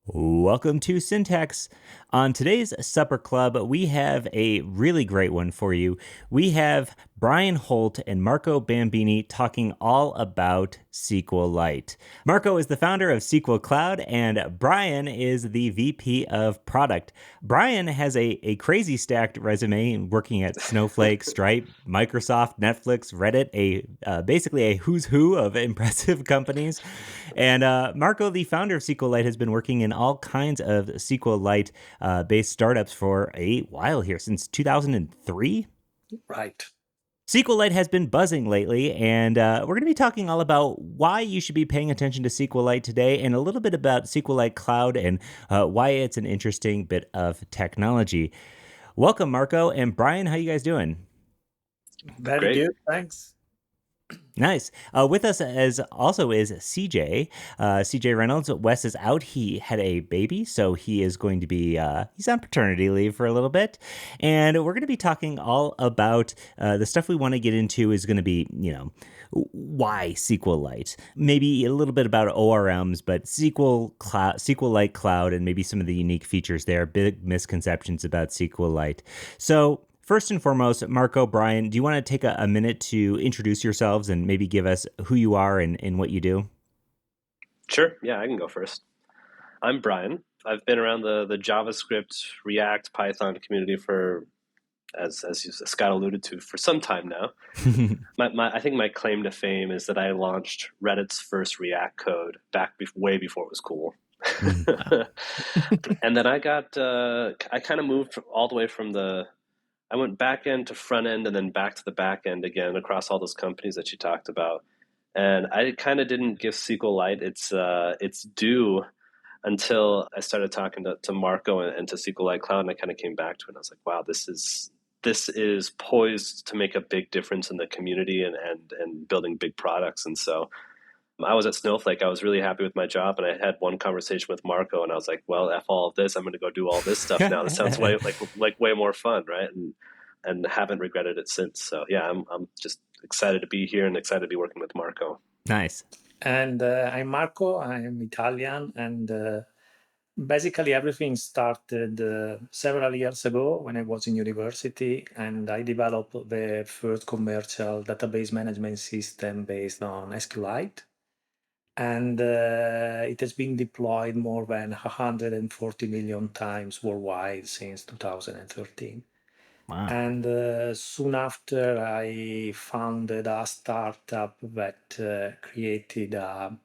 Welcome to Syntax. On today's Supper Club, we have a really great one for you. We have Brian Holt and Marco Bambini talking all about SQLite. Marco is the founder of SQLite Cloud, and Brian is the VP of Product. Brian has a crazy stacked resume working at Snowflake, Stripe, Microsoft, Netflix, Reddit, basically a who's who of impressive companies. And Marco, the founder of SQLite, has been working in all kinds of SQLite based startups for a while here, since 2003. Right. SQLite has been buzzing lately, and we're going to be talking all about why you should be paying attention to SQLite today, and a little bit about SQLite Cloud and why it's an interesting bit of technology. Welcome, Marco and Brian. How you guys doing? Very good. Thanks. Nice. With us as also is CJ. CJ Reynolds. Wes is out. He had a baby, so he is going to be he's on paternity leave for a little bit, and we're going to be talking all about the stuff we want to get into. Is going to be why SQLite, maybe a little bit about ORMs, but SQLite Cloud, and maybe some of the unique features there. Big misconceptions about SQLite. So. First and foremost, Marco, Brian, do you want to take a minute to introduce yourselves and maybe give us who you are and what you do? Sure. Yeah, I can go first. I'm Brian. I've been around the JavaScript, React, Python community for, as Scott alluded to, for some time now. I think my claim to fame is that I launched Reddit's first React code way before it was cool. And then I kind of moved all the way from I went back end to front end and then back to the back end again across all those companies that you talked about. And I kind of didn't give SQLite its due until I started talking to Marco and to SQLite Cloud, and I kind of came back to it. And I was like, wow, this is poised to make a big difference in the community and building big products. And so I was at Snowflake. I was really happy with my job, and I had one conversation with Marco, and I was like, "Well, f all of this. I'm going to go do all this stuff now. This sounds way way more fun, right?" And haven't regretted it since. So yeah, I'm just excited to be here and excited to be working with Marco. Nice. And I'm Marco. I'm Italian, and basically everything started several years ago when I was in university, and I developed the first commercial database management system based on SQLite. And it has been deployed more than 140 million times worldwide since 2013. Wow. And soon after, I founded a startup that created a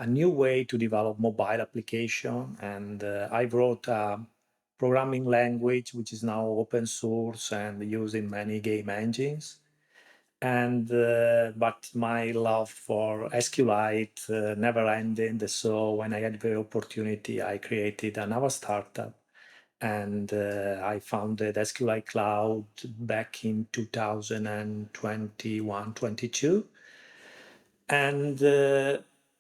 new way to develop mobile application. And I wrote a programming language, which is now open source and used in many game engines. And but my love for SQLite never ended. So when I had the opportunity, I created another startup, and I founded SQLite Cloud back in 2021-22. And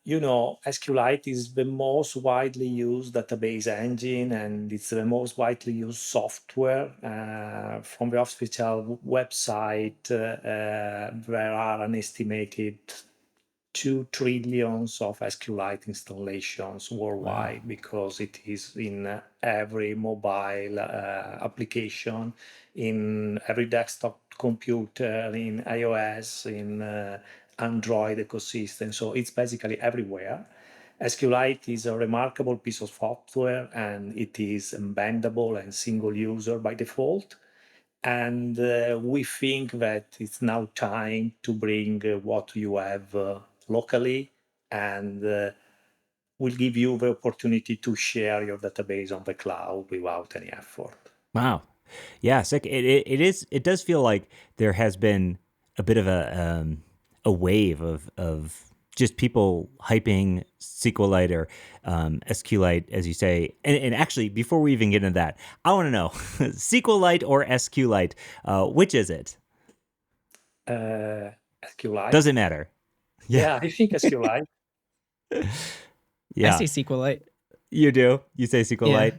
SQLite is the most widely used database engine, and it's the most widely used software. From the official website, there are an estimated 2 trillions of SQLite installations worldwide. Wow. Because it is in every mobile application, in every desktop computer, in iOS, in Android ecosystem. So it's basically everywhere. SQLite is a remarkable piece of software, and it is embedable and single user by default. And we think that it's now time to bring what you have locally, and will give you the opportunity to share your database on the cloud without any effort. Wow. Yeah, sick. It does feel like there has been a bit of a wave of just people hyping SQLite or SQLite, as you say. And actually, before we even get into that, I want to know, SQLite or SQLite, which is it? SQLite. Doesn't matter. Yeah, I think SQLite. Yeah. I say SQLite. You do? You say SQLite? Yeah.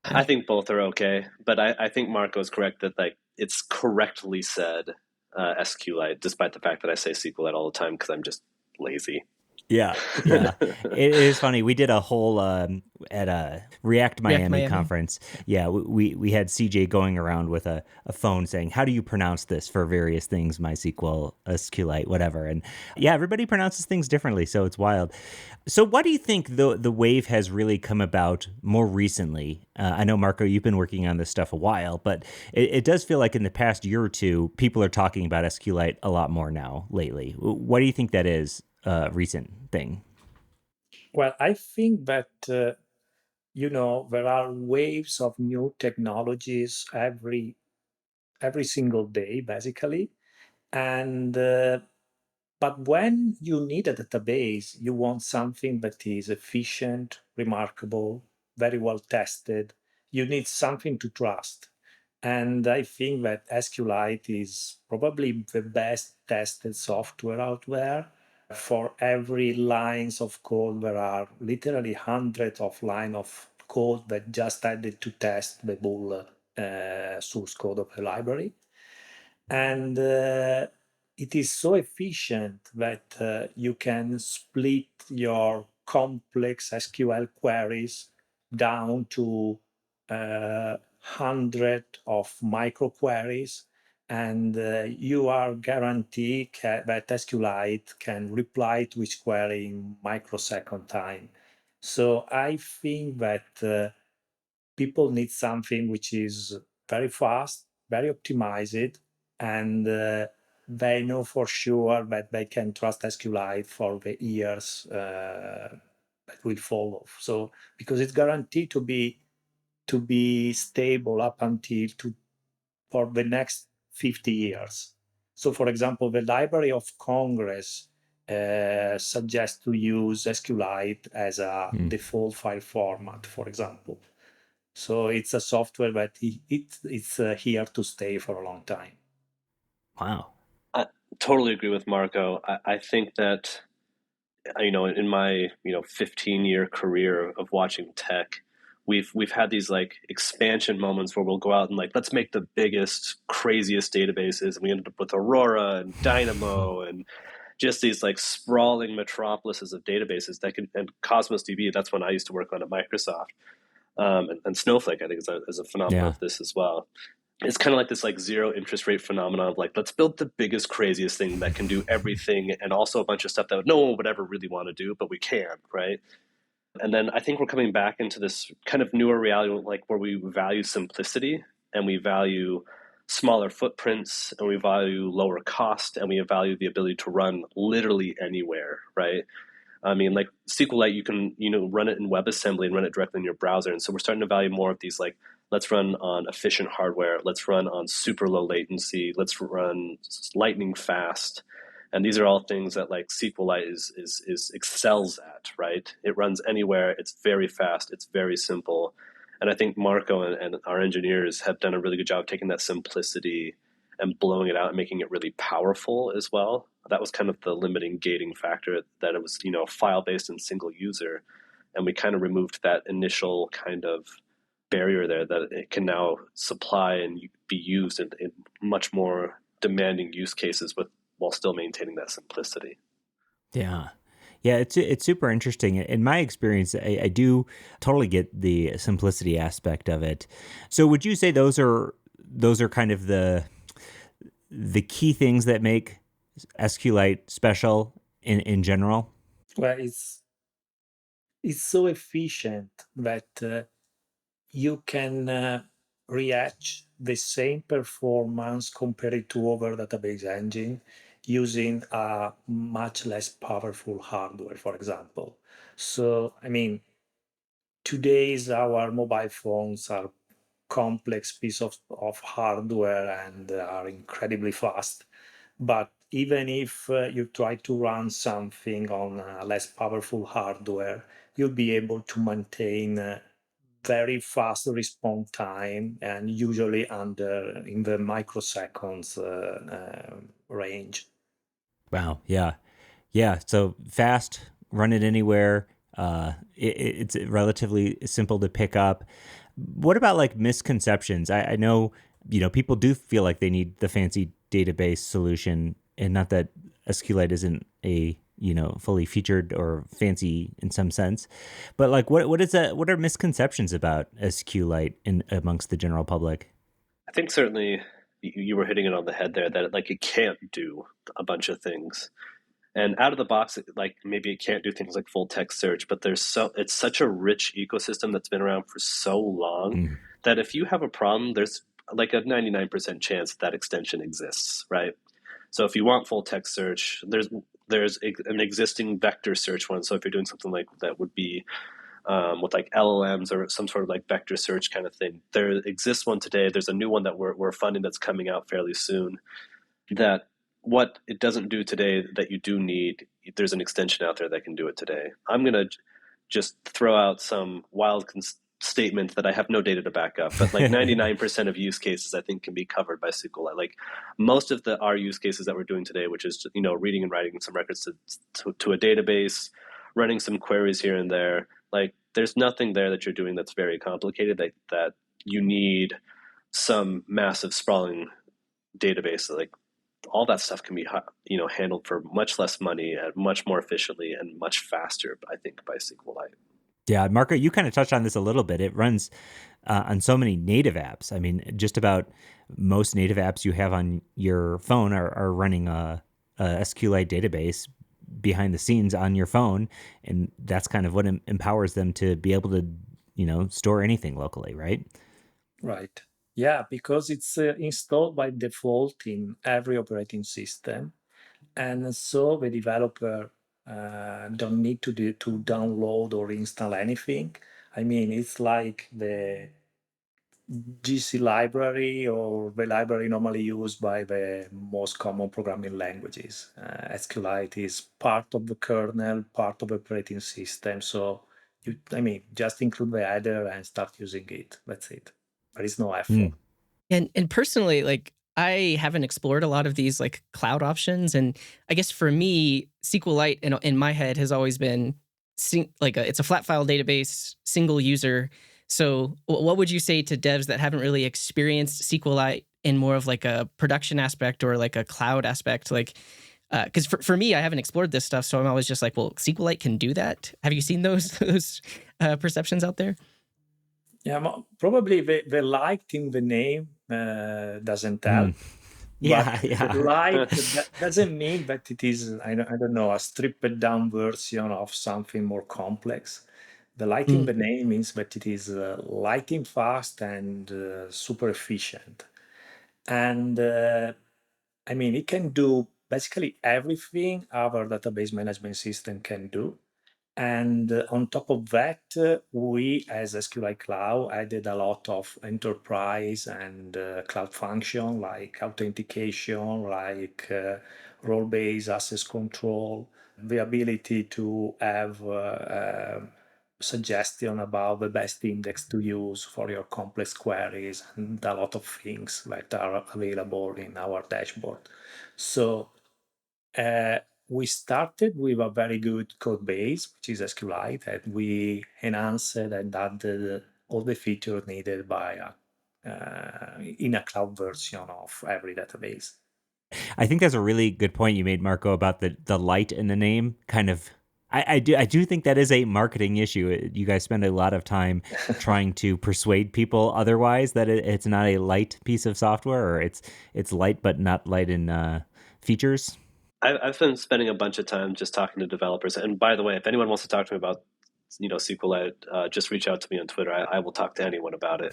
I think both are okay, but I think Marco's correct that it's correctly said SQLite, despite the fact that I say SQLite all the time because I'm just lazy. Yeah, yeah. It is funny. We did a whole at a React React Miami Miami. conference. Yeah, we had CJ going around with a phone saying, "How do you pronounce this for various things? MySQL, SQLite, whatever." And yeah, everybody pronounces things differently, so it's wild. So, why do you think the wave has really come about more recently? I know Marco, you've been working on this stuff a while, but it does feel like in the past year or two, people are talking about SQLite a lot more now lately. What do you think that is? Recent thing. Well, I think that there are waves of new technologies every single day, basically, and but when you need a database, you want something that is efficient, remarkable, very well tested. You need something to trust. And I think that SQLite is probably the best tested software out there. For every lines of code, there are literally hundreds of lines of code that just added to test the whole source code of the library. And it is so efficient that you can split your complex SQL queries down to hundred of micro queries, and you are guaranteed that SQLite can reply to each query in microsecond time. So I think that people need something which is very fast, very optimized, and they know for sure that they can trust SQLite for the years that will follow. So because it's guaranteed to be stable up until for the next 50 years. So for example, the Library of Congress suggests to use SQLite as a default file format, for example. So it's a software that it's here to stay for a long time. Wow. I totally agree with Marco. I think that, in my 15-year career of watching tech, we've had these like expansion moments where we'll go out and like, let's make the biggest, craziest databases, and we ended up with Aurora and Dynamo and just these like sprawling metropolises of databases that can, and Cosmos DB, that's when I used to work on at Microsoft. And Snowflake, I think, is a phenomenon of this as well. It's kind of like this like zero interest rate phenomenon of like, let's build the biggest, craziest thing that can do everything, and also a bunch of stuff that no one would ever really want to do, but we can, right? And then I think we're coming back into this kind of newer reality, like where we value simplicity and we value smaller footprints and we value lower cost and we value the ability to run literally anywhere, right? I mean, like SQLite, you can, run it in WebAssembly and run it directly in your browser. And so we're starting to value more of these, like, let's run on efficient hardware. Let's run on super low latency. Let's run lightning fast. And these are all things that like SQLite is excels at, right? It runs anywhere. It's very fast. It's very simple. And I think Marco and our engineers have done a really good job of taking that simplicity and blowing it out and making it really powerful as well. That was kind of the limiting gating factor, that it was, file-based and single user. And we kind of removed that initial kind of barrier there, that it can now supply and be used in much more demanding use cases while still maintaining that simplicity. Yeah. Yeah, it's super interesting. In my experience, I do totally get the simplicity aspect of it. So would you say those are kind of the key things that make SQLite special in general? Well, it's so efficient that you can reach the same performance compared to other database engine using a much less powerful hardware, for example. So, I mean, today's our mobile phones are complex piece of hardware and are incredibly fast. But even if you try to run something on less powerful hardware, you'll be able to maintain very fast response time, and usually in the microseconds range. Wow. Yeah. Yeah. So fast, run it anywhere. It's relatively simple to pick up. What about like misconceptions? I know, people do feel like they need the fancy database solution, and not that SQLite isn't a fully featured or fancy in some sense. But like, what are misconceptions about SQLite amongst the general public? I think certainly you were hitting it on the head there that like it can't do a bunch of things. And out of the box, like maybe it can't do things like full text search, but it's such a rich ecosystem that's been around for so long Mm. that if you have a problem, there's like a 99% chance that extension exists, right? So if you want full text search, there's an existing vector search one. So if you're doing something like that would be with like LLMs or some sort of like vector search kind of thing, there exists one today. There's a new one that we're funding that's coming out fairly soon. That what it doesn't do today that you do need, there's an extension out there that can do it today. I'm gonna just throw out some wild statement that I have no data to back up, but like 99% of use cases I think can be covered by SQLite. Like most of our use cases that we're doing today, which is reading and writing some records to a database, running some queries here and there. Like there's nothing there that you're doing that's very complicated that you need some massive sprawling database. Like all that stuff can be handled for much less money and much more efficiently and much faster, I think, by SQLite. Yeah, Marco, you kind of touched on this a little bit. It runs on so many native apps. I mean, just about most native apps you have on your phone are running a SQLite database behind the scenes on your phone, and that's kind of what empowers them to be able to, store anything locally, right? Right. Yeah, because it's installed by default in every operating system. And so the developer don't need to download or install anything. I mean, it's like the GC library or the library normally used by the most common programming languages. SQLite is part of the kernel, part of the operating system. So, just include the header and start using it. That's it. There is no effort. And personally, like I haven't explored a lot of these like cloud options, and I guess for me, SQLite in my head has always been it's a flat file database, single user. So, what would you say to devs that haven't really experienced SQLite in more of like a production aspect or like a cloud aspect? Like, because for me, I haven't explored this stuff, so I'm always just like, well, SQLite can do that. Have you seen those perceptions out there? Yeah, probably the light in the name doesn't help. Yeah, but yeah. the light that doesn't mean that it is, I don't know, a stripped down version of something more complex. The light in the name means that it is lightning fast and super efficient. And it can do basically everything our database management system can do. And on top of that, we as SQLite Cloud added a lot of enterprise and cloud function like authentication, like role-based access control, the ability to have suggestion about the best index to use for your complex queries, and a lot of things that are available in our dashboard. So we started with a very good code base, which is SQLite, and we enhanced and added all the features needed by in a cloud version of every database. I think that's a really good point you made, Marco, about the light in the name. Kind of, I do think that is a marketing issue. You guys spend a lot of time trying to persuade people otherwise that it's not a light piece of software, or it's light but not light in features. I've been spending a bunch of time just talking to developers. And by the way, if anyone wants to talk to me about SQLite, just reach out to me on Twitter. I will talk to anyone about it.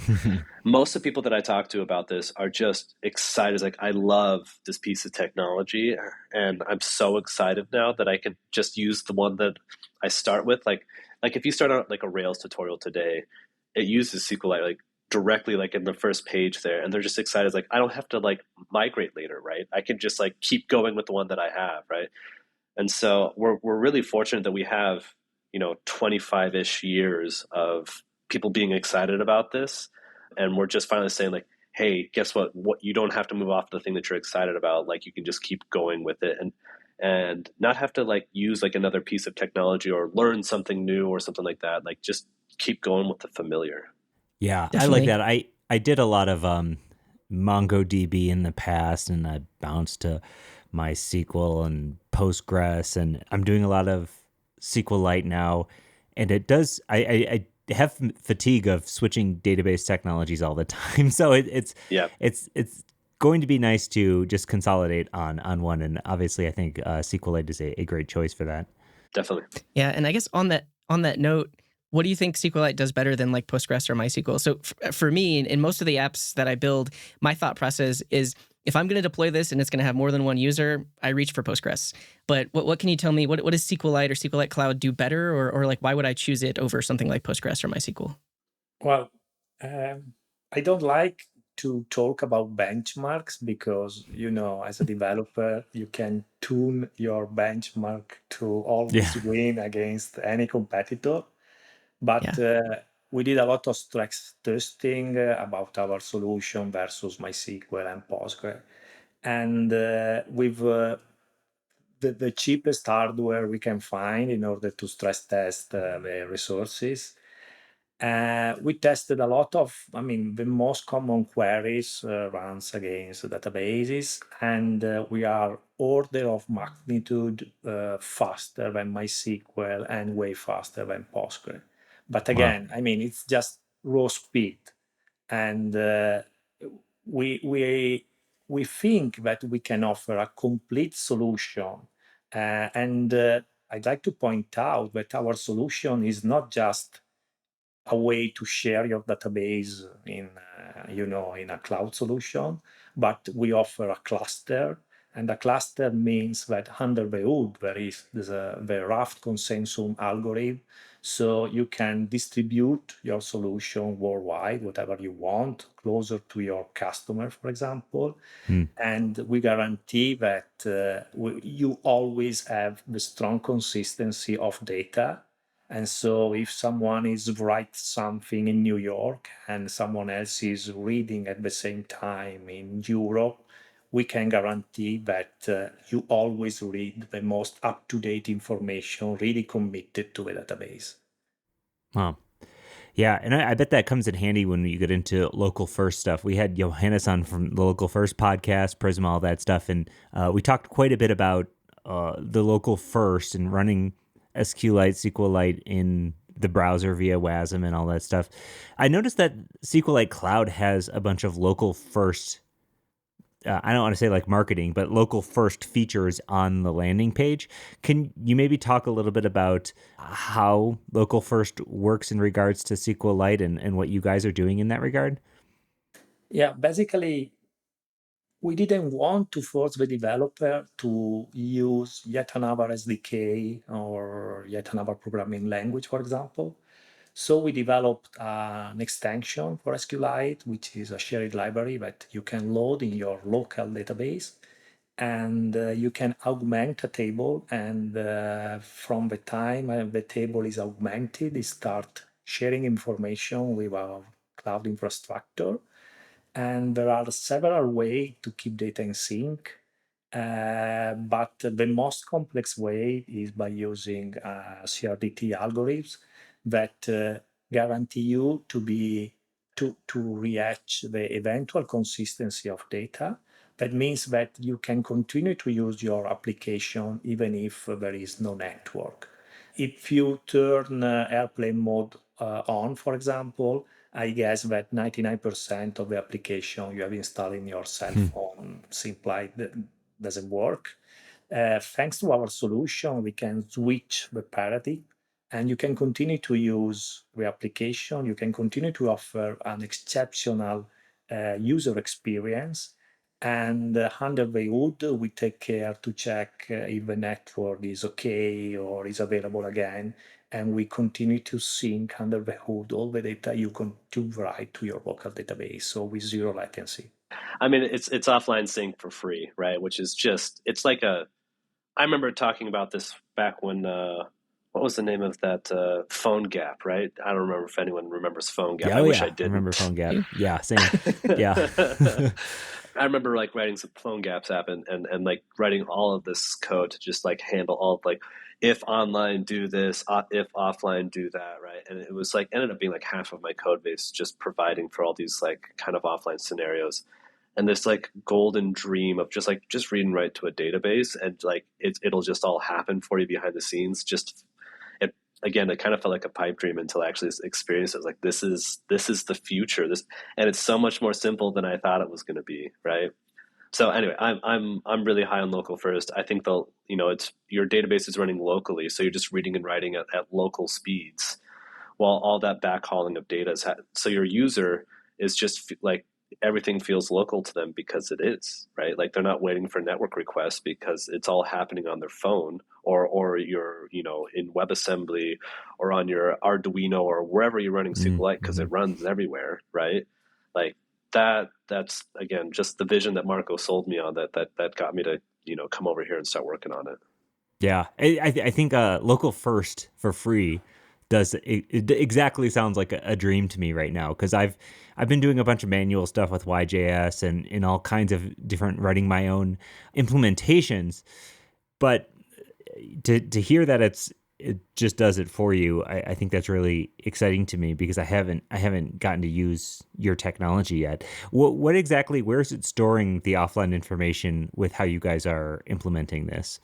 Most of the people that I talk to about this are just excited. It's like, I love this piece of technology, and I'm so excited now that I can just use the one that I start with. Like if you start out like a Rails tutorial today, it uses SQLite like directly like in the first page there, and they're just excited. It's like, I don't have to like migrate later, right? I can just like keep going with the one that I have, right? And so we're really fortunate that we have 25-ish years of people being excited about this, and we're just finally saying like, hey, guess what you don't have to move off the thing that you're excited about. Like, you can just keep going with it and not have to like use like another piece of technology or learn something new or something like that. Like, just keep going with the familiar. Yeah, Definitely. I like that. I did a lot of MongoDB in the past, and I bounced to MySQL and Postgres, and I'm doing a lot of SQLite now, and it does. I have fatigue of switching database technologies all the time, so it's going to be nice to just consolidate on one. And obviously, I think SQLite is a great choice for that. Definitely. Yeah, and I guess on that note, what do you think SQLite does better than like Postgres or MySQL? So for me, in most of the apps that I build, my thought process is if I'm going to deploy this and it's going to have more than one user, I reach for Postgres. But what can you tell me? What does SQLite or SQLite Cloud do better, or like why would I choose it over something like Postgres or MySQL? Well, I don't like to talk about benchmarks because, as a developer, you can tune your benchmark to always win against any competitor. But we did a lot of stress testing about our solution versus MySQL and Postgres. And with the cheapest hardware we can find in order to stress test the resources, we tested a lot of, the most common queries runs against databases, and we are order of magnitude faster than MySQL and way faster than Postgres. But again, it's just raw speed, and we think that we can offer a complete solution. And I'd like to point out that our solution is not just a way to share your database in a cloud solution, but we offer a cluster, and a cluster means that under the hood there's the raft consensus algorithm, so you can distribute your solution worldwide, whatever you want, closer to your customer, for example. And we guarantee that you always have the strong consistency of data. And so if someone is write something in New York and someone else is reading at the same time in Europe, we can guarantee that you always read the most up-to-date information really committed to the database. Wow. Yeah, and I bet that comes in handy when you get into local first stuff. We had Johannes on from the Local First podcast, Prism, all that stuff, and we talked quite a bit about the local first and running SQLite, SQLite in the browser via WASM and all that stuff. I noticed that SQLite Cloud has a bunch of local first, I don't want to say like marketing, but local first features on the landing page. Can you maybe talk a little bit about how local first works in regards to SQLite and what you guys are doing in that regard? Yeah, basically, we didn't want to force the developer to use yet another SDK or yet another programming language, for example. So we developed an extension for SQLite, which is a shared library that you can load in your local database. And you can augment a table. And from the time the table is augmented, it start sharing information with our cloud infrastructure. And there are several ways to keep data in sync. But the most complex way is by using CRDT algorithms that guarantee you to reach the eventual consistency of data. That means that you can continue to use your application even if there is no network. If you turn airplane mode on, for example, I guess that 99% of the application you have installed in your cell phone simply doesn't work. Thanks to our solution, we can switch the paradigm, and you can continue to use the application. You can continue to offer an exceptional user experience. And under the hood, we take care to check if the network is okay or is available again. And we continue to sync under the hood all the data you can to write to your local database, so with zero latency. I mean, it's offline sync for free, right? Which is just, it's like I remember talking about this back when, what was the name of that Phone Gap, right? I don't remember if anyone remembers Phone Gap. I wish I did. I remember Phone Gap. Yeah, same. Yeah. I remember like writing some Phone Gaps app and like writing all of this code to just like handle all of like, if online do this, if offline do that, right? And it was like ended up being like half of my code base just providing for all these like kind of offline scenarios. and this like golden dream of just read and write to a database, and like it'll just all happen for you behind the scenes. Just it again, it kind of felt like a pipe dream until I actually experienced it. Like this is the future. And it's so much more simple than I thought it was going to be. Right. So anyway, I'm really high on local first. I think it's your database is running locally, so you're just reading and writing at local speeds, while all that backhauling of data so your user is just like everything feels local to them because it is, right? Like they're not waiting for network requests because it's all happening on their phone or you're, in WebAssembly or on your Arduino or wherever you're running SQLite, because it runs everywhere, right? Like that's again just the vision that Marco sold me on that got me to, come over here and start working on it. Yeah, I think local first for free it exactly sounds like a dream to me right now, because I've been doing a bunch of manual stuff with YJS and in all kinds of different writing my own implementations, but to hear that it just does it for you, I think that's really exciting to me, because I haven't gotten to use your technology yet. What exactly, where is it storing the offline information with how you guys are implementing this?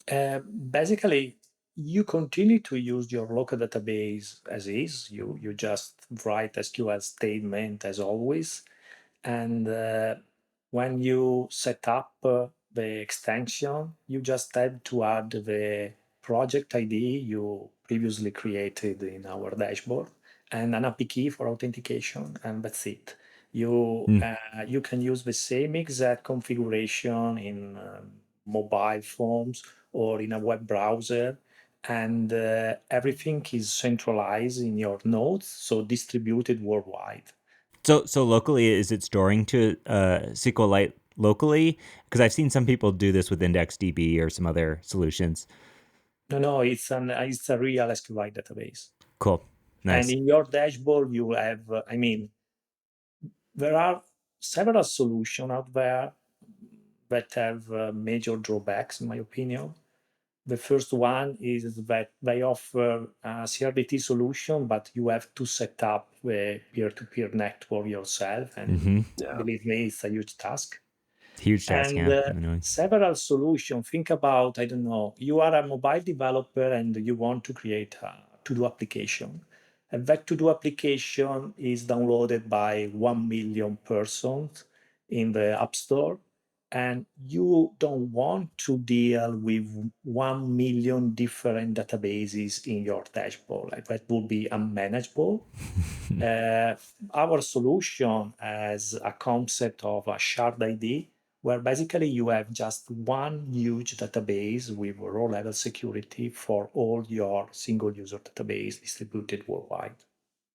Basically, you continue to use your local database as is. You just write SQL statement as always, and when you set up the extension, you just have to add the project ID you previously created in our dashboard and an API key for authentication, and that's it. You can use the same exact configuration in mobile phones or in a web browser, and everything is centralized in your nodes, so distributed worldwide. So locally, is it storing to SQLite locally? Because I've seen some people do this with IndexedDB or some other solutions. No, it's a real SQLite database. Cool, nice. And in your dashboard, you have, there are several solutions out there that have major drawbacks, in my opinion. The first one is that they offer a CRDT solution, but you have to set up the peer-to-peer network yourself. And believe me, it's a huge task. Huge task, and several solutions. Think about, I don't know, you are a mobile developer and you want to create a to-do application. And that to-do application is downloaded by 1 million persons in the App Store. And you don't want to deal with 1 million different databases in your dashboard. Like that would be unmanageable. Our solution has a concept of a shared ID, where basically you have just one huge database with row-level security for all your single-user database distributed worldwide.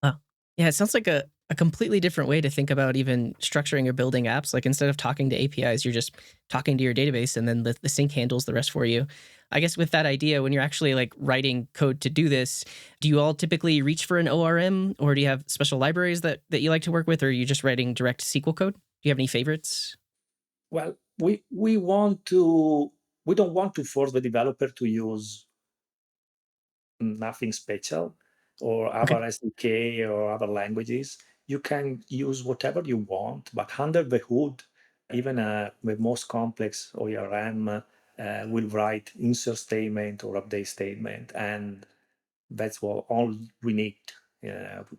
Wow. Yeah, it sounds like a completely different way to think about even structuring or building apps. Like instead of talking to APIs, you're just talking to your database, and then the sync handles the rest for you. I guess with that idea, when you're actually like writing code to do this, do you all typically reach for an ORM, or do you have special libraries that you like to work with, or are you just writing direct SQL code? Do you have any favorites? Well, we don't want to force the developer to use nothing special or other SDK or other languages. You can use whatever you want, but under the hood, even the most complex ORM will write insert statement or update statement, and that's all we need.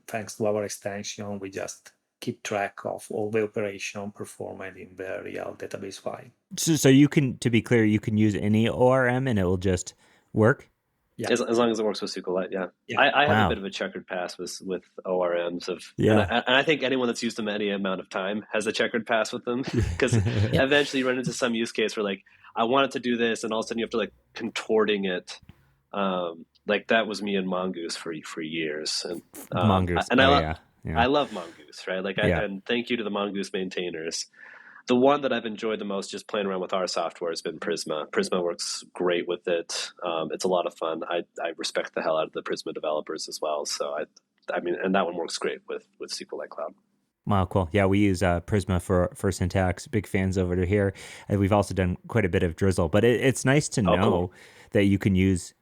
Thanks to our extension, we just keep track of all the operation performed in the real database file. So you can, to be clear, you can use any ORM and it will just work? Yeah. As long as it works with SQLite, yeah. I have a bit of a checkered past with ORMs and I think anyone that's used them any amount of time has a checkered past with them, because eventually you run into some use case where like I wanted to do this, and all of a sudden you have to like contorting it. Like that was me in Mongoose for years, and Mongoose, and I love Mongoose, right? Like and thank you to the Mongoose maintainers. The one that I've enjoyed the most just playing around with our software has been Prisma. Prisma works great with it. It's a lot of fun. I respect the hell out of the Prisma developers as well. So I mean, and that one works great with SQLite Cloud. Wow, cool. Yeah, we use Prisma for syntax. Big fans over here. And we've also done quite a bit of Drizzle. But it's nice to know that you can use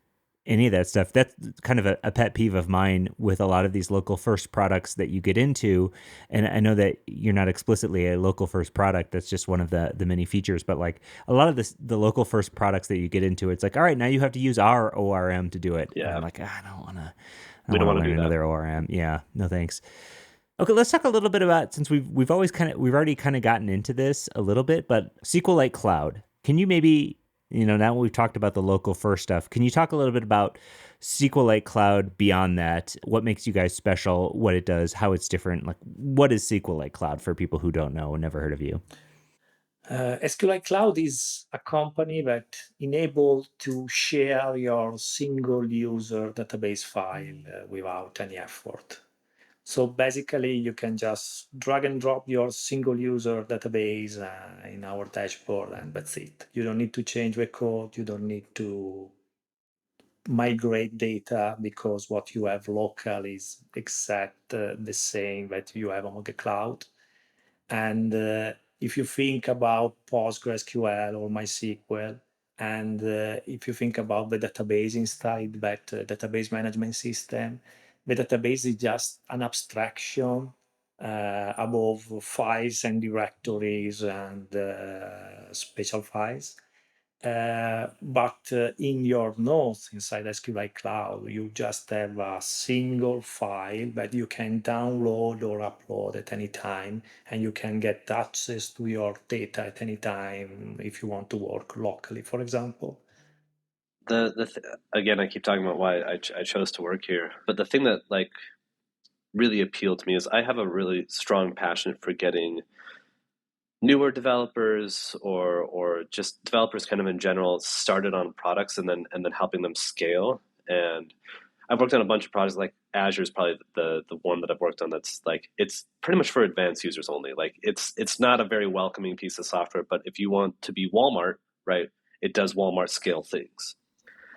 any of that stuff. That's kind of a pet peeve of mine with a lot of these local first products that you get into. And I know that you're not explicitly a local first product. That's just one of the many features. But like a lot of the local first products that you get into, it's like, all right, now you have to use our ORM to do it. Yeah. And I'm like, I don't want to. We don't want to learn do that. another ORM. Yeah, no thanks. Okay, let's talk a little bit about, since we've already kind of gotten into this a little bit, but SQLite Cloud. Can you maybe, now we've talked about the local first stuff, can you talk a little bit about SQLite Cloud beyond that? What makes you guys special, what it does, how it's different? Like, what is SQLite Cloud for people who don't know and never heard of you? SQLite Cloud is a company that enables to share your single user database file without any effort. So basically, you can just drag and drop your single user database in our dashboard, and that's it. You don't need to change the code. You don't need to migrate data because what you have local is exact the same that you have on the cloud. And if you think about PostgreSQL or MySQL, and if you think about the database inside that database management system, the database is just an abstraction above files and directories and special files. But in your nodes inside SQLite Cloud, you just have a single file that you can download or upload at any time, and you can get access to your data at any time if you want to work locally, for example. Again, I keep talking about why I chose to work here, but the thing that like really appealed to me is I have a really strong passion for getting newer developers or just developers kind of in general started on products and then helping them scale. And I've worked on a bunch of projects, like Azure is probably the one that I've worked on that's like, it's pretty much for advanced users only. Like it's not a very welcoming piece of software, but if you want to be Walmart, right, it does Walmart scale things.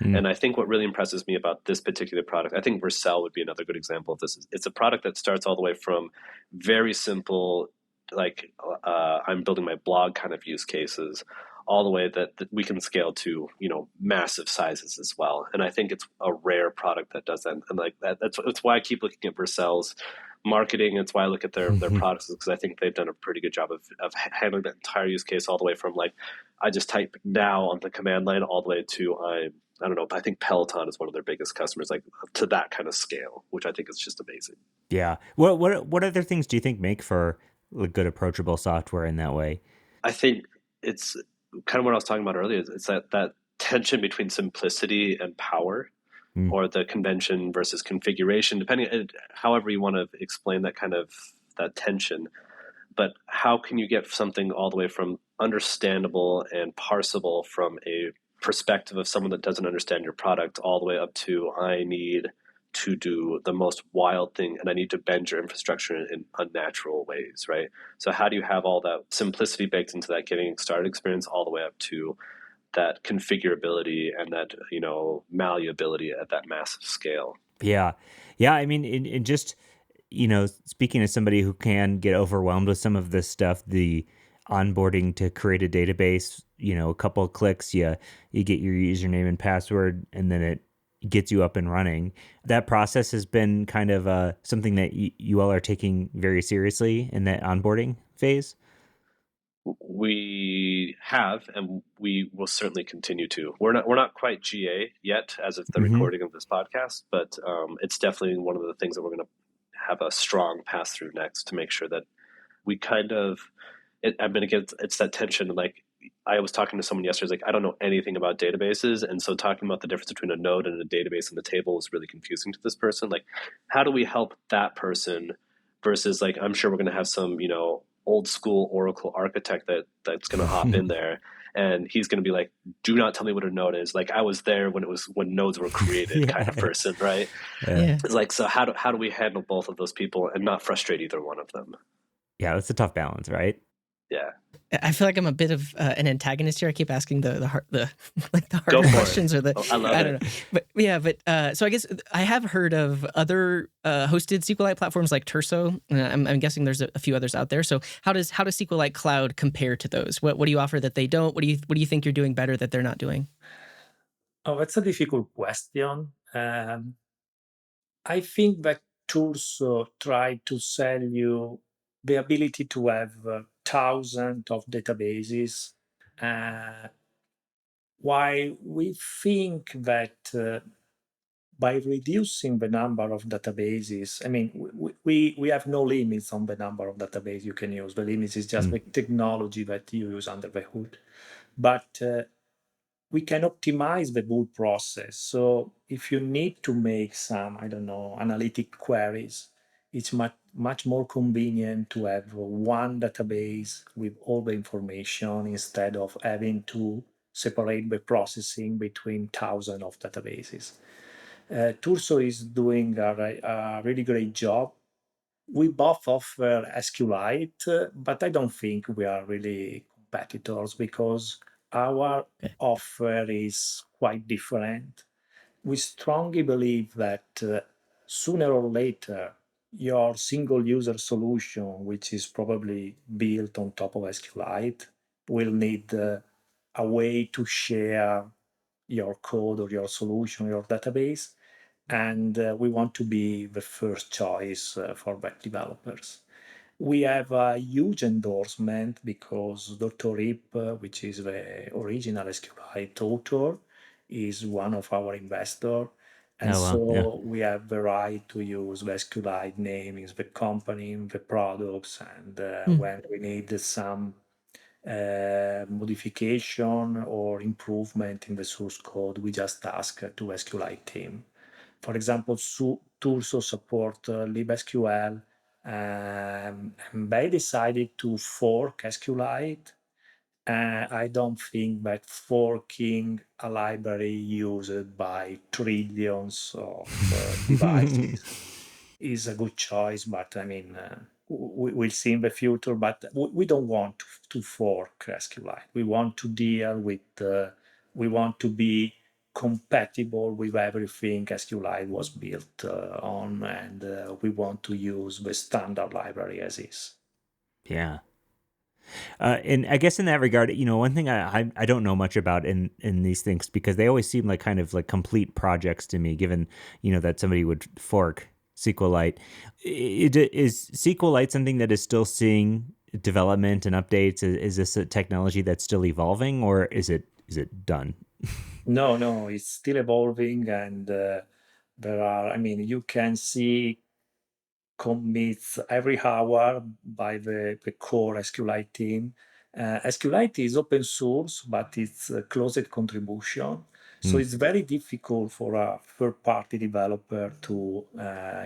And I think what really impresses me about this particular product, I think Vercel would be another good example of this. It's a product that starts all the way from very simple, like I'm building my blog kind of use cases, all the way that we can scale to, massive sizes as well. And I think it's a rare product that does that. And like that's why I keep looking at Vercel's marketing. It's why I look at their products, because I think they've done a pretty good job of handling that entire use case, all the way from like, I just type now on the command line all the way to I don't know, but I think Peloton is one of their biggest customers, like to that kind of scale, which I think is just amazing. Yeah. What other things do you think make for good approachable software in that way? I think it's kind of what I was talking about earlier. It's that tension between simplicity and power, or the convention versus configuration, depending however you want to explain that kind of that tension. But how can you get something all the way from understandable and parsable from a perspective of someone that doesn't understand your product all the way up to I need to do the most wild thing and I need to bend your infrastructure in unnatural ways, right? So how do you have all that simplicity baked into that getting started experience all the way up to that configurability and that, malleability at that massive scale? Yeah. Yeah. I mean, in just, speaking as somebody who can get overwhelmed with some of this stuff, the onboarding to create a database, a couple of clicks, you get your username and password, and then it gets you up and running. That process has been kind of something that you all are taking very seriously in that onboarding phase. We have, and we will certainly continue to. We're not quite GA yet as of the recording of this podcast, but it's definitely one of the things that we're going to have a strong pass through next to make sure that we kind of. It's that tension. Like I was talking to someone yesterday, like I don't know anything about databases, and so talking about the difference between a node and a database and the table is really confusing to this person. Like, how do we help that person versus like I'm sure we're going to have some old school Oracle architect that's going to hop in there, and he's going to be like, "Do not tell me what a node is." Like I was there when nodes were created, kind of person, right? Yeah. It's like, so how do we handle both of those people and not frustrate either one of them? Yeah, that's a tough balance, right? Yeah. I feel like I'm a bit of an antagonist here. I keep asking the harder questions or I don't know. But yeah, so I guess I have heard of other hosted SQLite platforms like Terso. I'm guessing there's a few others out there. So how does SQLite Cloud compare to those? What do you offer that they don't? What do you think you're doing better that they're not doing? Oh, that's a difficult question. I think that tools try to sell you the ability to have thousands of databases, uh, while we think that by reducing the number of databases, I mean, we have no limits on the number of databases you can use. The limit is just the technology that you use under the hood. But we can optimize the boot process. So if you need to make some, I don't know, analytic queries, it's much more convenient to have one database with all the information instead of having to separate the processing between thousands of databases. Turso is doing a really great job. We both offer SQLite, but I don't think we are really competitors because our offer is quite different. We strongly believe that sooner or later, your single user solution, which is probably built on top of SQLite, will need a way to share your code or your solution, your database. And we want to be the first choice for web developers. We have a huge endorsement because Dr. Rip, which is the original SQLite author, is one of our investors. And Oh, wow. Yeah. so we have the right to use the SQLite name in the company, in the products, and when we need some modification or improvement in the source code, we just ask to SQLite team. For example, Turso support libSQL, and they decided to fork SQLite. I don't think that forking a library used by trillions of devices is a good choice, but I mean, we'll see in the future. But we don't want to fork SQLite. We want to deal with, we want to be compatible with everything SQLite was built on, and we want to use the standard library as is. Yeah. And I guess in that regard, one thing I don't know much about in these things because they always seem like kind of like complete projects to me, given that somebody would fork SQLite. Is SQLite something that is still seeing development and updates? Is this a technology that's still evolving, or is it done? No, it's still evolving, and there are. I mean, you can see commits every hour by the core SQLite team. SQLite is open source, but it's a closed contribution. So it's very difficult for a third-party developer to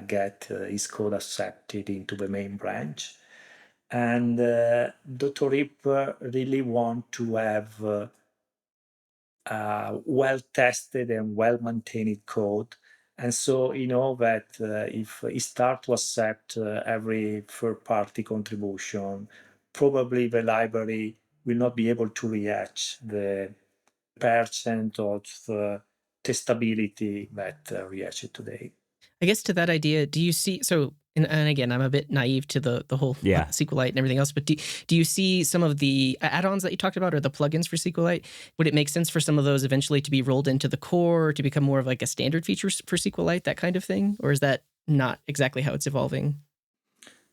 get his code accepted into the main branch. And Dr. Rip really want to have well-tested and well-maintained code. And so that if he start to accept every third-party contribution, probably the library will not be able to reach the percent of testability that reach it today. I guess to that idea, do you see and again, I'm a bit naive to the whole Yeah. SQLite and everything else, but do you see some of the add-ons that you talked about or the plugins for SQLite? Would it make sense for some of those eventually to be rolled into the core to become more of like a standard feature for SQLite, that kind of thing? Or is that not exactly how it's evolving?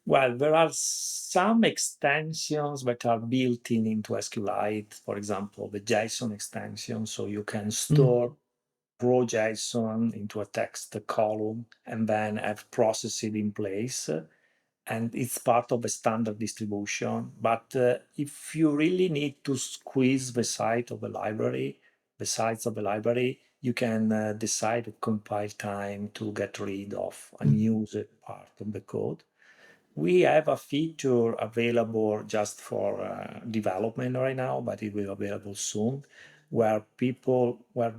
Well, there are some extensions that are built into SQLite, for example, the JSON extension, so you can store raw JSON into a text column and then have process it in place. And it's part of a standard distribution. But if you really need to squeeze the size of the library, you can decide at compile time to get rid of unused part of the code. We have a feature available just for development right now, but it will be available soon, where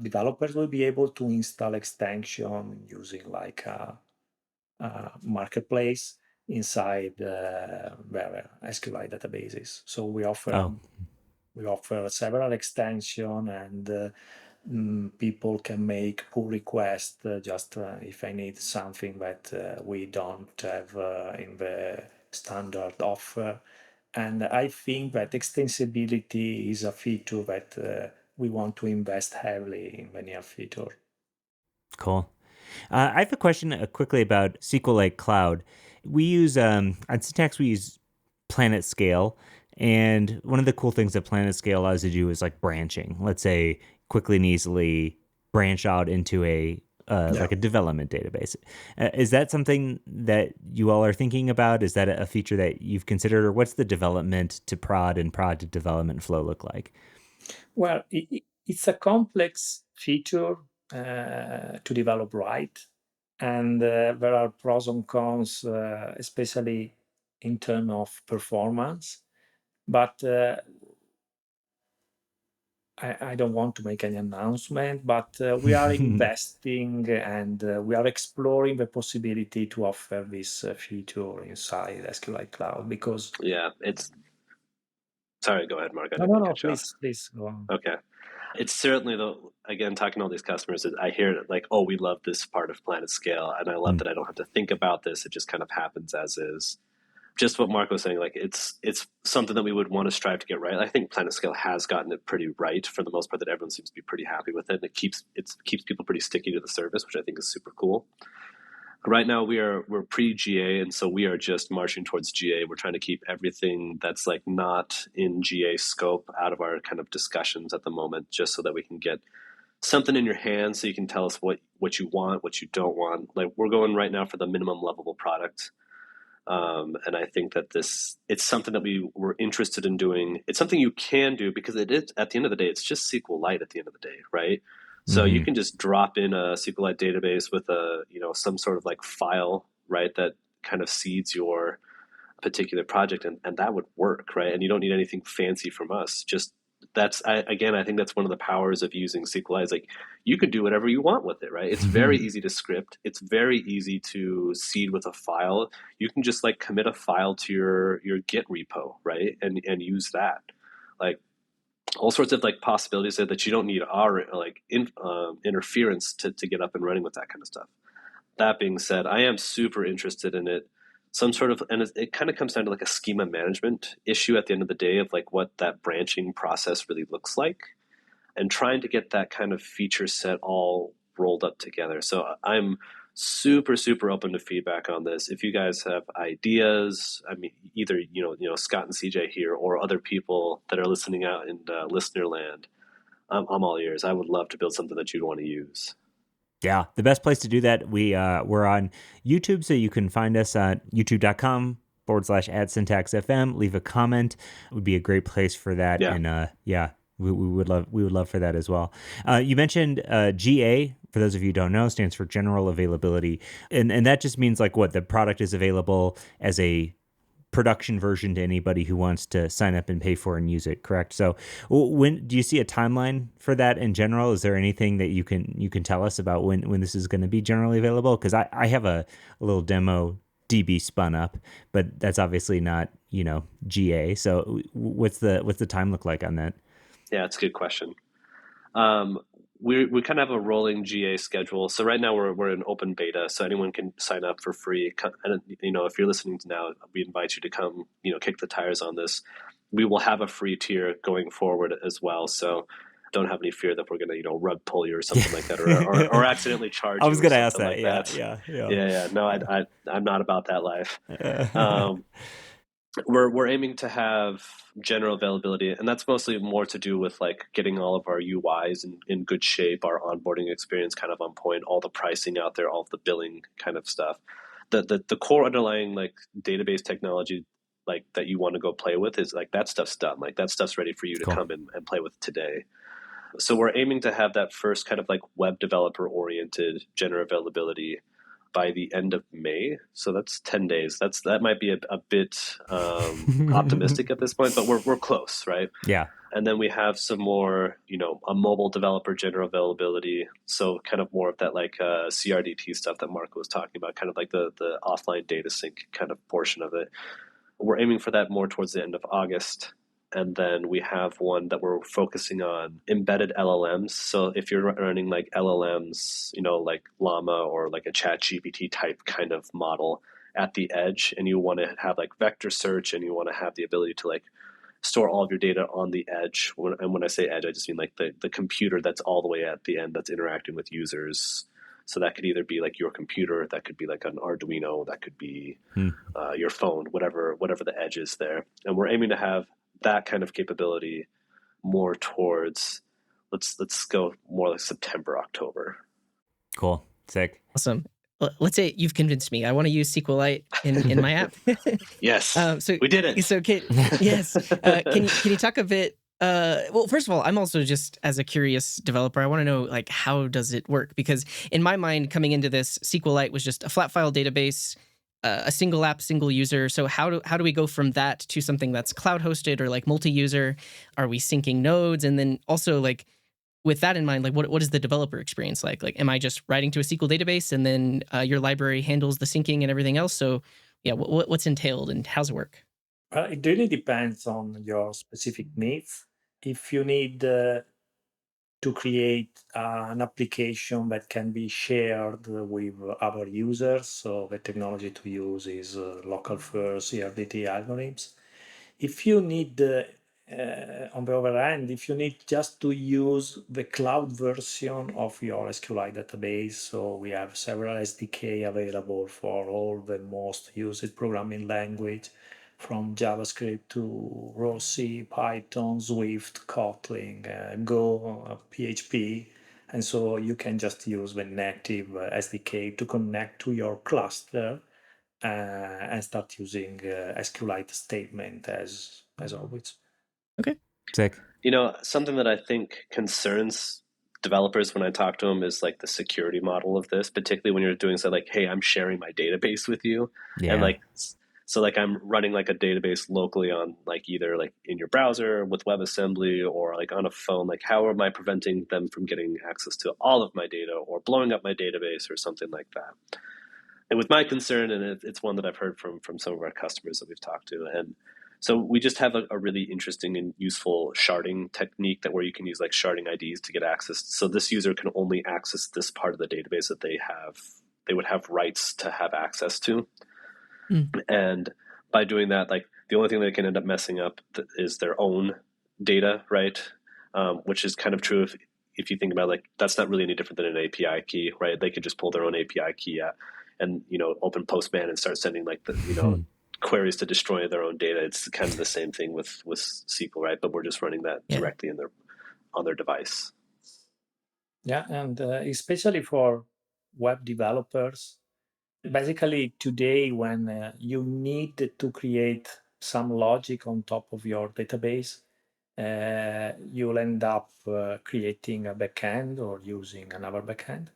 developers will be able to install extension using like a marketplace inside their SQLite databases. So we offer several extension, and people can make pull requests just if I need something that we don't have in the standard offer. And I think that extensibility is a feature that we want to invest heavily in the near future. Cool. I have a question quickly about SQLite Cloud. We use, on Syntax, we use Planet Scale. And one of the cool things that Planet Scale allows you to do is like branching. Let's say quickly and easily branch out into like a development database. Is that something that you all are thinking about? Is that a feature that you've considered, or what's the development to prod and prod to development flow look like? Well, it's a complex feature to develop right. And there are pros and cons, especially in terms of performance. But I don't want to make any announcement, but we are investing and we are exploring the possibility to offer this feature inside SQLite Cloud because... Yeah, Sorry, go ahead, Mark. No, please go on. Okay. It's certainly, again, talking to all these customers, I hear it like, oh, we love this part of Planet Scale, and I love that I don't have to think about this. It just kind of happens as is. Just what Mark was saying, like it's something that we would want to strive to get right. I think Planet Scale has gotten it pretty right for the most part, that everyone seems to be pretty happy with it. And it keeps people pretty sticky to the service, which I think is super cool. Right now we're pre-GA, and so we are just marching towards GA. We're trying to keep everything that's like not in GA scope out of our kind of discussions at the moment, just so that we can get something in your hands so you can tell us what you want, what you don't want. Like we're going right now for the minimum lovable product. And I think that it's something that we were interested in doing. It's something you can do because it is, at the end of the day, it's just SQLite at the end of the day, right? So you can just drop in a SQLite database with some sort of like file, right, that kind of seeds your particular project, and that would work, right? And you don't need anything fancy from us. Just I think that's one of the powers of using SQLite is like you can do whatever you want with it, right? It's very easy to script. It's very easy to seed with a file. You can just like commit a file to your Git repo, right? And use that. Like all sorts of like possibilities that you don't need our like interference to get up and running with that kind of stuff. That being said, I am super interested in it. Some sort of, and it kind of comes down to like a schema management issue at the end of the day of like what that branching process really looks like, and trying to get that kind of feature set all rolled up together. So I'm super, super open to feedback on this. If you guys have ideas, I mean, either, Scott and CJ here or other people that are listening out in listener land, I'm all ears. I would love to build something that you'd want to use. Yeah, the best place to do that, we're on YouTube, so you can find us at youtube.com/@syntaxfm. Leave a comment. It would be a great place for that. Yeah. And we would love for that as well. You mentioned GA, for those of you who don't know, stands for general availability. And that just means like what the product is available as a production version to anybody who wants to sign up and pay for and use it, correct? So when do you see a timeline for that in general? Is there anything that you can tell us about when this is going to be generally available? Because I have a little demo DB spun up, but that's obviously not, GA. So what's the time look like on that? Yeah, it's a good question. We kind of have a rolling GA schedule. So right now we're in open beta, so anyone can sign up for free. And if you're listening to now, we invite you to come, kick the tires on this. We will have a free tier going forward as well. So don't have any fear that we're going to rug pull you or something like that, or accidentally charge you. I was going to ask that. Like Yeah. No, I'm not about that life. We're aiming to have general availability, and that's mostly more to do with like getting all of our UIs in good shape, our onboarding experience kind of on point, all the pricing out there, all of the billing kind of stuff. The core underlying like database technology like that you want to go play with is like that stuff's done. Like that stuff's ready for you to come in and play with today. So we're aiming to have that first kind of like web developer oriented general availability by the end of May. So that's 10 days. That might be a bit optimistic at this point, but we're close, right? Yeah. And then we have some more, a mobile developer general availability. So kind of more of that like CRDT stuff that Marco was talking about, kind of like the offline data sync kind of portion of it. We're aiming for that more towards the end of August. And then we have one that we're focusing on embedded LLMs. So if you're running like LLMs, like Llama or like a ChatGPT type kind of model at the edge, and you want to have like vector search, and you want to have the ability to like store all of your data on the edge. And when I say edge, I just mean like the computer that's all the way at the end that's interacting with users. So that could either be like your computer, that could be like an Arduino, that could be your phone, whatever the edge is there. And we're aiming to have that kind of capability more towards, let's go more like September, October. Cool. Sick. Awesome. Let's say you've convinced me. I want to use SQLite in my app. Yes. So we did it. So yes. Can you talk a bit? Well, first of all, I'm also just as a curious developer, I want to know like how does it work? Because in my mind, coming into this, SQLite was just a flat file database, a single app, single user. So how do we go from that to something that's cloud hosted or like multi-user? Are we syncing nodes? And then also like with that in mind, like what is the developer experience like? Like, am I just writing to a SQL database and then your library handles the syncing and everything else? So yeah, what's entailed and how's it work? It really depends on your specific needs. If you need to create an application that can be shared with other users, so the technology to use is local first ERDT algorithms. If you need, on the other hand, if you need just to use the cloud version of your SQLite database, so we have several SDK available for all the most used programming language, from JavaScript to ROSI, Python, Swift, Kotlin, Go, PHP. And so you can just use the native SDK to connect to your cluster and start using SQLite statement as always. Okay. Sick. Something that I think concerns developers when I talk to them is like the security model of this, particularly when you're doing so like, hey, I'm sharing my database with you. Yeah. And like, so like I'm running like a database locally on like either like in your browser with WebAssembly or like on a phone. Like how am I preventing them from getting access to all of my data or blowing up my database or something like that? And with my concern, and it's one that I've heard from some of our customers that we've talked to, and so we just have a really interesting and useful sharding technique that where you can use like sharding IDs to get access. So this user can only access this part of the database that they would have rights to have access to. And by doing that, like the only thing they can end up messing up is their own data, right? Which is kind of true if you think about like that's not really any different than an API key, right? They could just pull their own API key out and open Postman and start sending like the queries to destroy their own data. It's kind of the same thing with SQL, right? But we're just running that directly on their device. Yeah, and especially for web developers, basically today when you need to create some logic on top of your database, you'll end up creating a backend or using another backend.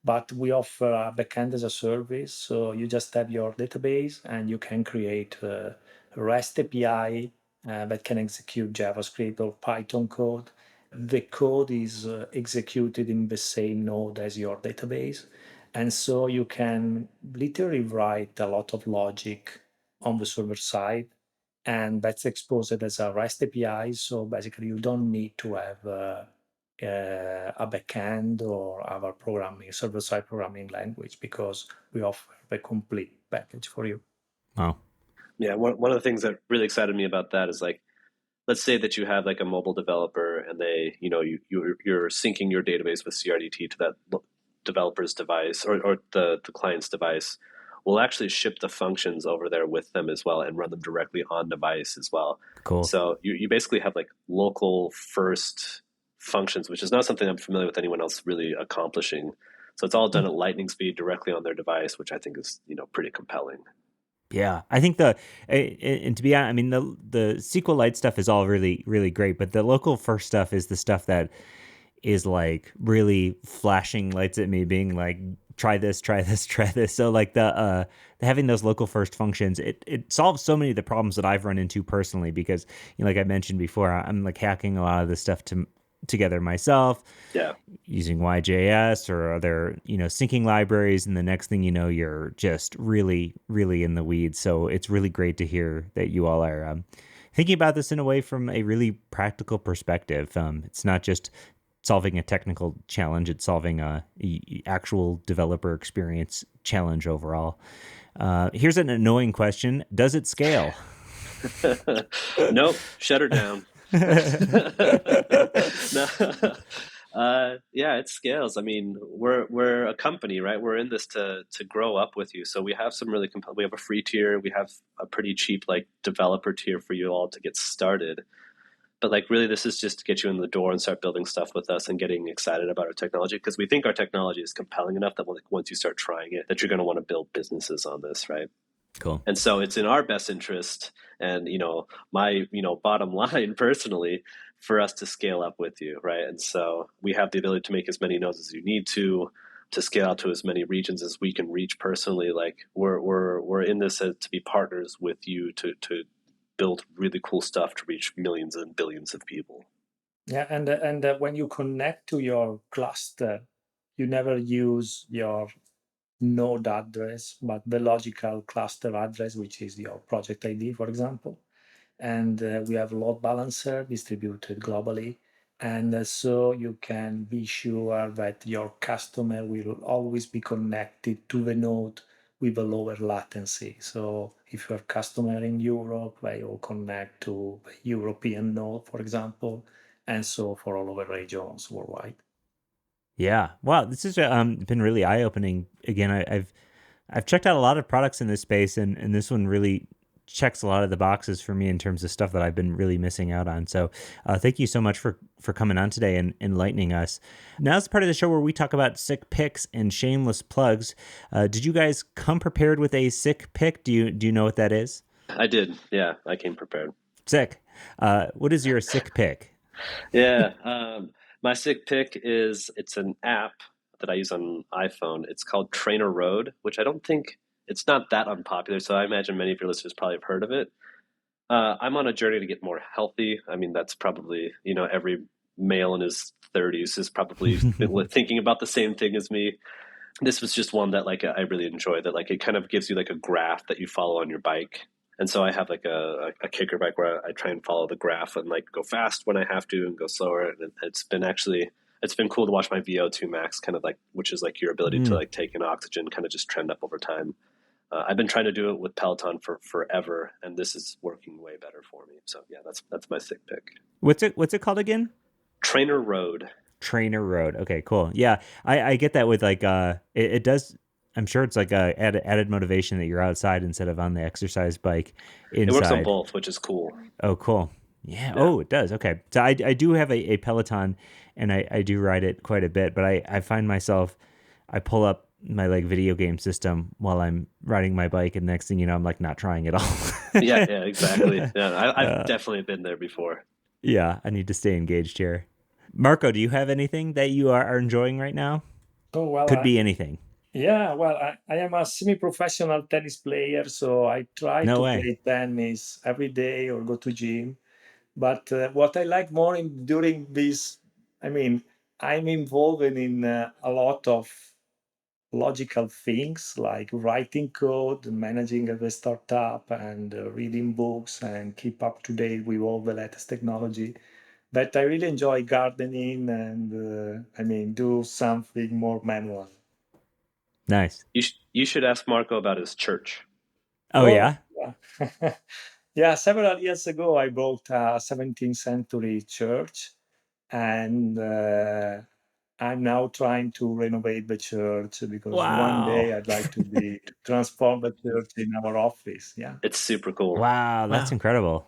But we offer a backend as a service, so you just have your database and you can create a REST API that can execute JavaScript or Python code. The code is executed in the same node as your database. And so you can literally write a lot of logic on the server side, and that's exposed as a REST API. So basically, you don't need to have a backend or other programming, server-side programming language, because we offer the complete package for you. Wow. Yeah, one of the things that really excited me about that is like, let's say that you have like a mobile developer and they, you're syncing your database with CRDT to that developer's device or the client's device. We'll actually ship the functions over there with them as well and run them directly on device as well. Cool. So you basically have like local first functions, which is not something I'm familiar with anyone else really accomplishing. So it's all done at lightning speed directly on their device, which I think is, pretty compelling. Yeah, I think and to be honest, I mean, the SQLite stuff is all really, really great, but the local first stuff is the stuff that is like really flashing lights at me, being like, try this, try this, try this. So like the having those local first functions, it solves so many of the problems that I've run into personally, because like I mentioned before, I'm like hacking a lot of this stuff together myself, using YJS or other syncing libraries, and the next thing you know, you're just really, really in the weeds. So it's really great to hear that you all are thinking about this in a way from a really practical perspective. It's not just solving a technical challenge, it's solving a actual developer experience challenge overall. Here's an annoying question: does it scale? Nope, shut her down. No. Yeah, it scales. I mean, we're a company, right? We're in this to grow up with you. So we have some really we have a free tier, we have a pretty cheap like developer tier for you all to get started. But like really this is just to get you in the door and start building stuff with us and getting excited about our technology because we think our technology is compelling enough that like, once you start trying it, that you're going to want to build businesses on this, right? Cool. And so it's in our best interest and my bottom line personally for us to scale up with you, right? And so we have the ability to make as many nodes as you need to scale out to as many regions as we can reach personally. Like we're in this to be partners with you to build really cool stuff to reach millions and billions of people. Yeah, and when you connect to your cluster, you never use your node address, but the logical cluster address, which is your project ID, for example. And we have load balancer distributed globally. And so you can be sure that your customer will always be connected to the node with a lower latency. So if you're a customer in Europe, they will connect to the European node, for example, and so for all over regions worldwide. Yeah. Wow. This has been really eye opening. Again, I've checked out a lot of products in this space, and this one really checks a lot of the boxes for me in terms of stuff that I've been really missing out on. So thank you so much for coming on today and enlightening us. Now's the part of the show where we talk about sick picks and shameless plugs. Did you guys come prepared with a sick pick? Do you know what that is? I did. Yeah, I came prepared. Sick. What is your sick pick? Yeah. My sick pick it's an app that I use on iPhone. It's called Trainer Road, which I don't think it's not that unpopular. So I imagine many of your listeners probably have heard of it. I'm on a journey to get more healthy. I mean, that's probably, every male in his 30s is probably thinking about the same thing as me. This was just one that like I really enjoy that like it kind of gives you like a graph that you follow on your bike. And so I have like a kicker bike where I try and follow the graph and like go fast when I have to and go slower. And it's been cool to watch my VO2 max kind of like, which is like your ability to like take in oxygen kind of just trend up over time. I've been trying to do it with Peloton for forever, and this is working way better for me. So yeah, that's my sick pick. What's it called again? Trainer Road. Trainer Road. Okay, cool. Yeah, I get that with like it does. I'm sure it's like a added motivation that you're outside instead of on the exercise bike inside. It works on both, which is cool. Oh, cool. Yeah. Oh, it does. Okay. So I do have a Peloton, and I do ride it quite a bit, but I find myself, I pull up my like video game system while I'm riding my bike, and next thing you know, I'm like not trying at all. Yeah, exactly. Yeah, I've definitely been there before. Yeah, I need to stay engaged here. Marco, do you have anything that you are enjoying right now? Oh, well, Could be anything. Yeah, well, I am a semi-professional tennis player, so I try to play tennis every day or go to gym. But what I like more during this, I mean, I'm involved in a lot of logical things like writing code, managing a startup, and reading books and keep up to date with all the latest technology. But I really enjoy gardening and do something more manual. Nice. You should ask Marco about his church. Oh yeah? Yeah. Yeah, several years ago, I bought a 17th century church, and I'm now trying to renovate the church because one day I'd like to transform the church in our office. Yeah, it's super cool. Wow, that's incredible,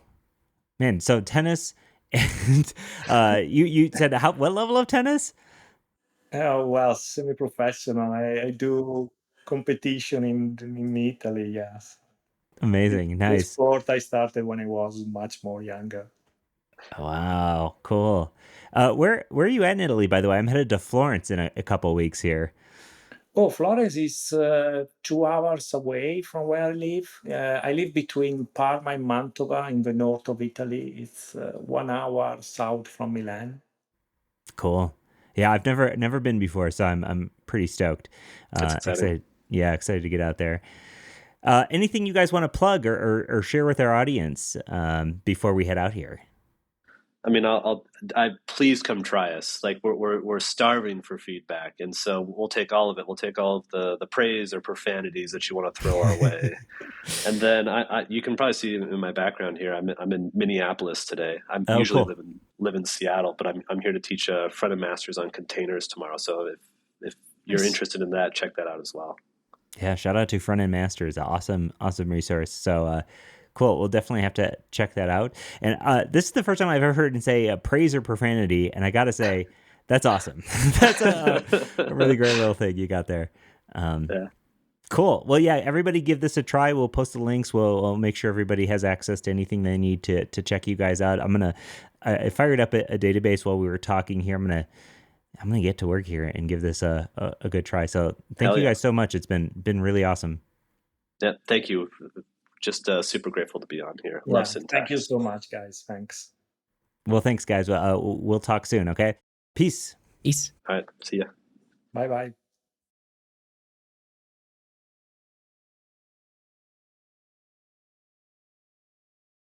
man. So tennis, and you said what level of tennis? Oh well, semi-professional. I do competition in Italy. Yes. Amazing, nice. The sport I started when I was much more younger. Wow, cool. Where are you at in Italy, by the way? I'm headed to Florence in a couple of weeks here. Oh, Florence is 2 hours away from where I live. I live between Parma and Mantova in the north of Italy. It's 1 hour south from Milan. Cool. Yeah, I've never been before, so I'm pretty stoked. Excited. Yeah, excited to get out there. Anything you guys want to plug or share with our audience before we head out here? I mean, please come try us. Like we're starving for feedback, and so we'll take all of it. We'll take all of the praise or profanities that you want to throw our way. And then you can probably see in my background here. I'm in Minneapolis today. I'm usually cool. live in Seattle, but I'm here to teach a front-end masters on containers tomorrow. So if you're Nice. interested in that, check that out as well. Yeah, shout out to Front End Masters, awesome resource. So cool, we'll definitely have to check that out. And this is the first time I've ever heard him say praise or profanity, and I gotta say that's awesome. That's a really great little thing you got there. Yeah. Cool. Well, yeah, everybody give this a try. We'll post the links. We'll make sure everybody has access to anything they need to check you guys out. I fired up a database while we were talking here. I'm gonna get to work here and give this a good try. So thank you guys so much. It's been really awesome. Yeah, thank you. Just super grateful to be on here. Yeah, Love syntax. thank you so much, guys. Thanks. Well, thanks, guys. We'll talk soon. Okay. Peace. Peace. All right. See ya. Bye bye.